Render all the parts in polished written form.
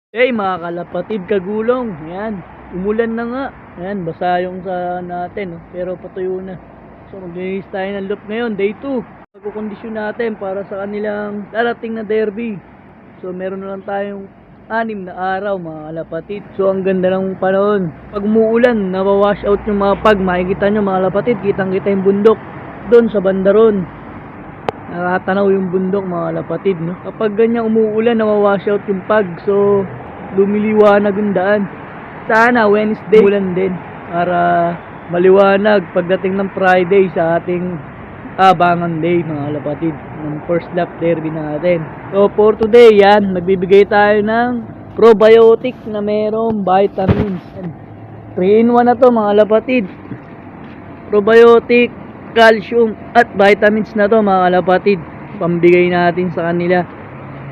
Hey mga kalapatid kagulong, ayan, umulan na nga, ayan, basa yung sa natin, oh, pero patuyo na. So maglinis tayo ng loop ngayon, day 2. Magkukondisyon natin para sa kanilang darating na derby. So meron na lang tayong 6 na araw mga kalapatid. So ang ganda ng panahon. Pag umuulan, nawawash out yung mga pag, makikita nyo mga kalapatid, kitang kita yung bundok doon sa bandaron. Nakatanaw yung bundok mga kalapatid, no? Kapag ganyan umuulan, nawawash out yung pag. So, lumiliwanag yung daan. Sana Wednesday ulan din para maliwanag pagdating ng Friday sa ating abangan day mga kalapatid ng first lap derby natin. So, for today, yan, magbibigay tayo ng probiotic na merong vitamins. 3-in-1 na to mga kalapatid. Probiotic, calcium at vitamins na to mga kalapatid, pambigay natin sa kanila.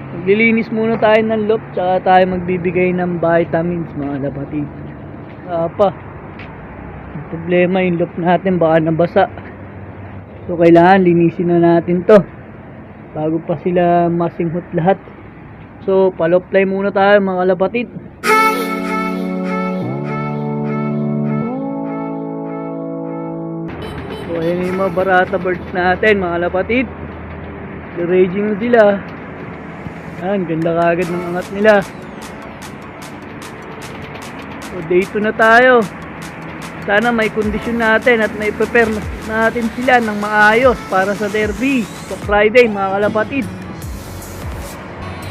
Maglilinis muna tayo ng loop, tsaka tayo magbibigay ng vitamins mga kalapatid. Ang problema yung loop natin, baka nabasa. So kailangan linisin na natin to bago pa sila masinghot lahat. So palop-play muna tayo mga kalapatid. So ayan yung mga barata birds natin mga kalapatid. Raging na sila. Ayan, ganda kagad ng angat nila. So day 2 na tayo. Sana may kondisyon natin at may prepare natin sila ng maayos para sa derby sa Friday mga kalapatid.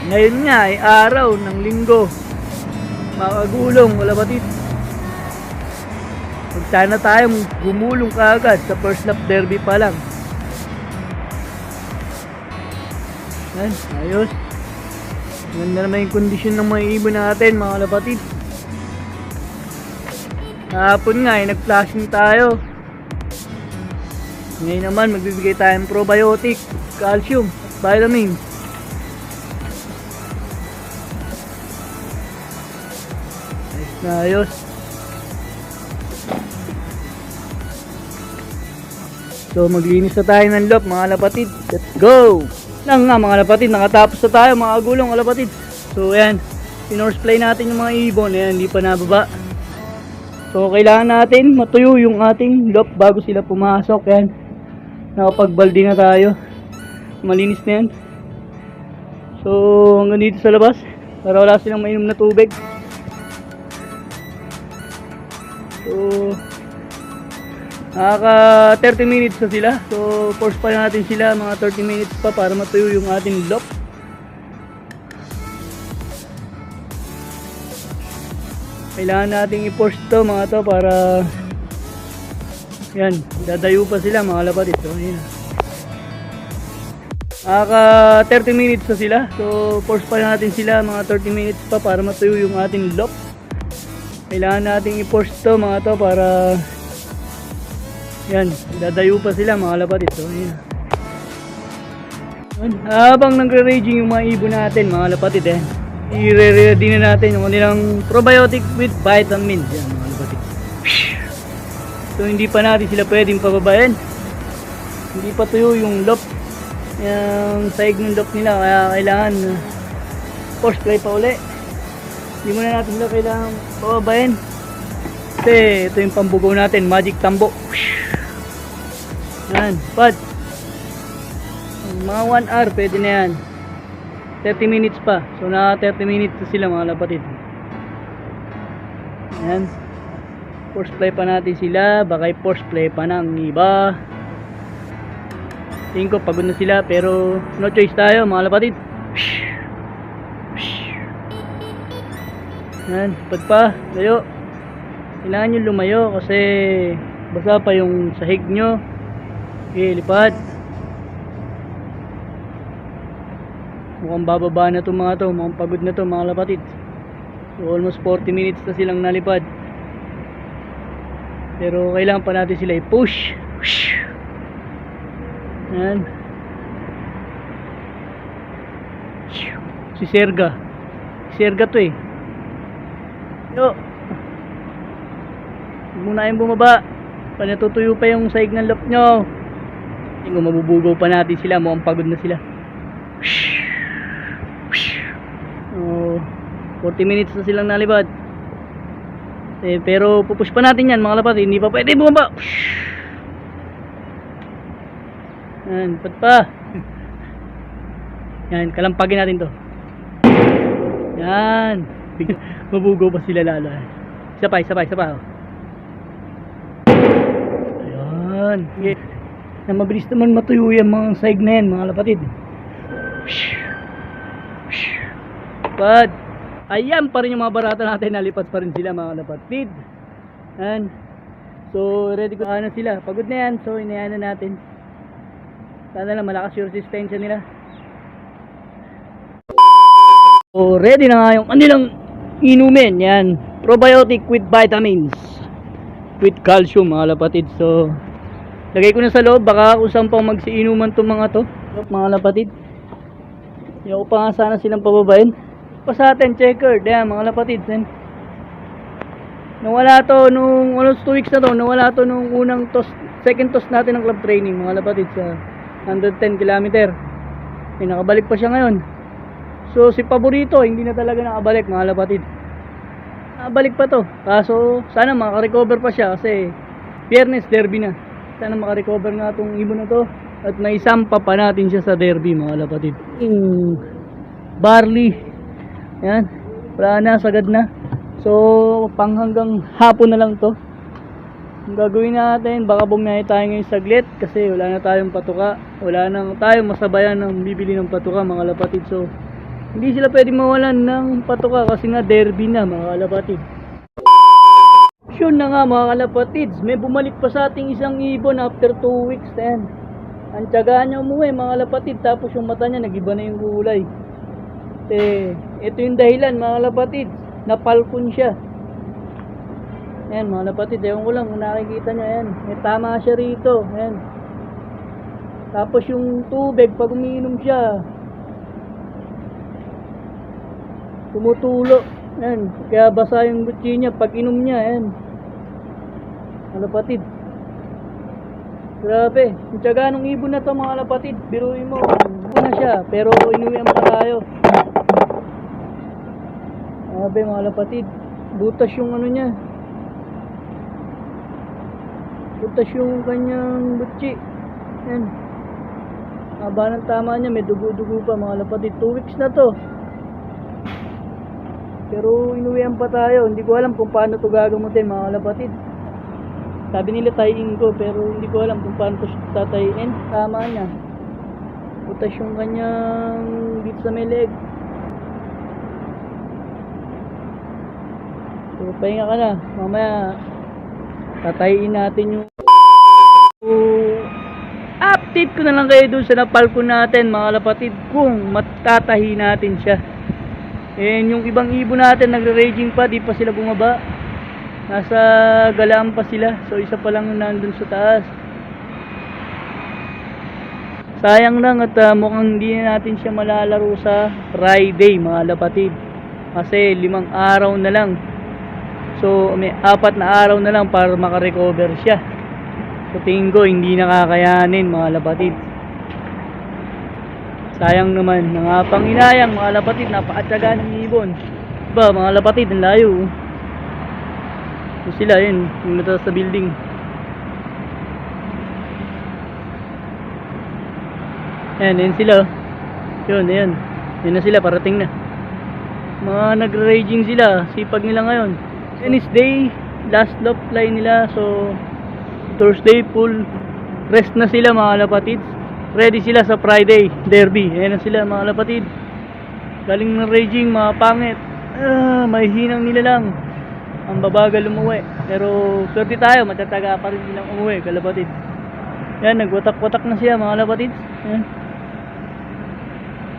Ngayon nga ay araw ng linggo mga kagulong kalapatid. Sana tayo gumulong kaagad sa first lap derby pa lang. Yan, ayos. Ganda naman yung kondisyon ng mga ibon natin mga kalapatid. Kahapon nga ay nag-flashing tayo. Ngayon naman magbibigay tayo ng probiotic, calcium at vitamins. Ayos na ayos. So maglinis na tayo ng loop mga kalapatid. Let's go! Lang nga mga kalapatid, nakatapos na tayo mga agulong kalapatid. So ayan, pinorse-play natin yung mga ibon. Ayan, hindi pa nababa. So kailangan natin matuyo yung ating loop bago sila pumasok. Ayan, nakapagbaldi na tayo. Malinis na yan. So hanggang dito sa labas para wala silang mainom na tubig. So nakaka 30 minutes na sila. So force pa natin sila mga 30 minutes pa para matuyo yung ating loop. Kailangan nating i-force to mga to para yan, dadayo pa sila mga kalapatid. So ayun, nakaka 30 minutes na sila. So force pa natin sila mga 30 minutes pa para matuyo yung ating loop. Kailangan nating i-force to mga to para yan, dadayo pa sila mga kalapatid. So ayun, habang nagre-raging yung mga ibon natin mga kalapatid, i-ready na natin yung kanilang probiotic with vitamins. Yan mga kalapatid. So hindi pa natin sila pwedeng pababayan. Hindi pa tuyo yung loop, yung saig ng loop nila, kaya kailangan force play pa uli. Hindi muna natin sila kailangan pababayan kasi ito yung pambugaw natin, magic tambo. Yan, pad. Mga 1 hour pwede na yan. 30 minutes pa. So na 30 minutes na sila mga lapatid. Yan. Force play pa natin sila. Baka force play pa ng iba. Tingin ko pagod na sila pero no choice tayo mga lapatid. Yan, pad pa, layo. Kailangan nyo lumayo kasi basa pa yung sahig nyo. Okay, lipad. Mukhang bababa na itong mga to. Mukhang pagod na to mga lapatid. So almost 40 minutes na silang nalipad. Pero kailangan pa natin sila i-push. Yan. Si Serga. Serga to Yo. Huwag muna kayong bumaba. Panatutuyo pa yung saig ng loop nyo. Kung mabubugaw pa natin sila, mukhang pagod na sila. 40 minutes na silang nalipad. Pero pupush pa natin yan mga lapatid. Hindi pa pwede bumaba. Yan, pat pa. Yan, kalampagin natin to. Yan. Mabugo pa sila lalo. Isa pa. Ayan. Okay. Na mabilis naman matuyo yung mga saig na yan mga lapatid. But ayan pa rin yung mga barata natin. Nalipat pa rin sila mga lapatid. Yan. So ready ko na sila. Pagod na yan. So inayan na natin. Sana lang malakas yung resistensya nila. So ready na nga yung kanilang inumin. Yan. Probiotic with vitamins. With calcium mga lapatid. So lagay ko na sa loob. Baka kung saan pang magsiinuman itong mga to. Mga lapatid. Yung pa nga sana silang pababain. Pa sa atin, checkered. Yan mga lapatid. Yan. Nawala to nung almost 2 weeks na to. Nawala to nung unang toss, second toss natin ng club training mga lapatid sa 110 km. Nakabalik pa siya ngayon. So si Paborito hindi na talaga nakabalik mga lapatid. Nakabalik pa to. Kaso sana makarecover pa siya kasi Biyernes derby na. Sana makarecover nga itong ibon na to. At may isampa pa natin siya sa derby mga lapatid. Barley. Yan. Wala na, sagad na. So hanggang hapon na lang to. Ang gagawin natin, baka bumiyahe tayo ngayon saglit. Kasi wala na tayong patuka. Wala na tayong masabayan ng bibili ng patuka mga lapatid. So hindi sila pwede mawalan ng patuka kasi nga derby na mga kalapatid. Yun na nga mga kalapatids, may bumalik pa sa ating isang ibon after 2 weeks then. Ang tiyaga niya umuwi mga kalapatid, tapos yung mata niya nagiba na yung kulay. Ito yung dahilan mga kalapatids, napalkon siya. Ayan mga kalapatid, ewan ko lang kung nakikita niya yan. May tama siya rito, ayan. Tapos yung tubig pag umiinom siya, tumutulo. Ayan, kaya basa yung butsi niya pag inom niya. Ayan. Kalapatid. Grabe. Yung tiyaga nung ibon na to mga kalapatid. Biruin mo. Ibon na siya. Pero inuwian pa tayo. Grabe mga kalapatid. Butas yung ano niya. Butas yung kanyang butsi. Ayan. Haba ng tama niya. May dugo-dugo pa mga kalapatid. 2 weeks na to. Pero inuwian pa tayo. Hindi ko alam kung paano to gagamutin mga kalapatid. Sabi nila tayin ko pero hindi ko alam kung paano to tatayin. Tama na. Butas yung kanyang dito sa may leg. So pahinga ka na. Mamaya tatayin natin yung update ko na lang kayo dun sa napalko natin mga kalapatid kung matatahi natin siya. And yung ibang ibon natin nagre-raging pa, di pa sila bumaba. Nasa galaan pa sila. So isa pa lang nandun sa taas. Sayang lang at mukhang hindi na natin siya malalaro sa Friday mga lapatid. Kasi 5 araw na lang. So may 4 na araw na lang para makarecover siya. So tingin ko hindi nakakayanin mga lapatid. Sayang naman, mga panginayang mga lapatid, napakatyaga ng ibon. Diba mga lapatid, ang layo. So sila yun, yung nata sa building. Yan sila. Yun. Yan na sila, parating na. Mga nagre-raging sila, sipag nila ngayon. Wednesday, last love fly nila. So Thursday full rest na sila mga lapatid. Ready sila sa Friday derby. Ayan na sila mga lapatid. Galing ng raging, mga pangit. May hinang nila lang. Ang babagal umuwi. Pero swerte tayo, matataga pa rin silang umuwi kalapatid. Yan, nagwatak-watak na siya mga lapatid. Yan.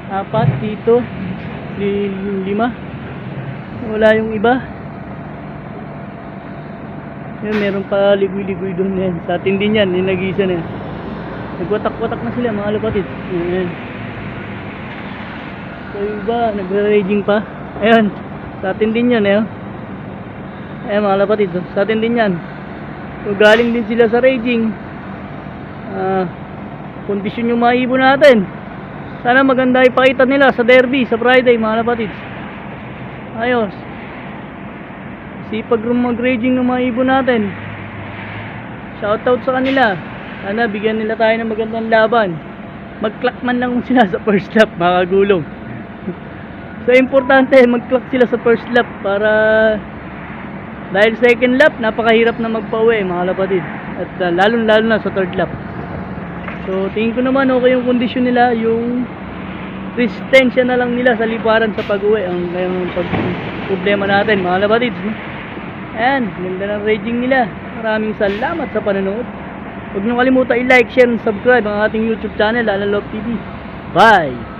4 dito. 5. Wala yung iba. Yan, meron pa ligoy-ligoy doon yan. Sa atin din yan, yung nag-isa na yan. Nagwatak-watak na sila mga lapatid. Ayan. So iba, nagre-raging pa. Ayan, sa atin din yan. Ayan mga lapatid, sa atin din yan. So galing din sila sa raging. Kondisyon yung mga ibon natin. Sana maganda ipakita nila sa derby, sa Friday mga lapatid. Ayos. Sipag rin mag-raging ng mga ibon natin. Shoutout sa kanila. Sana bigyan nila tayo ng magandang laban. Mag-clock man lang sila sa first lap, mga kagulong. So importante mag-clock sila sa first lap para dahil second lap napakahirap na magpa-uwi mga kapatid. At lalo na sa third lap. So tingin ko naman okay yung kondisyon nila, yung resistensya na lang nila sa liparan sa pag-uwi ang problema natin mga kapatid. Ayan, ganda ng raging nila. Maraming salamat sa panonood. Huwag niyo kalimutan i-like, share, and subscribe ang ating YouTube channel, Alan Love TV. Bye!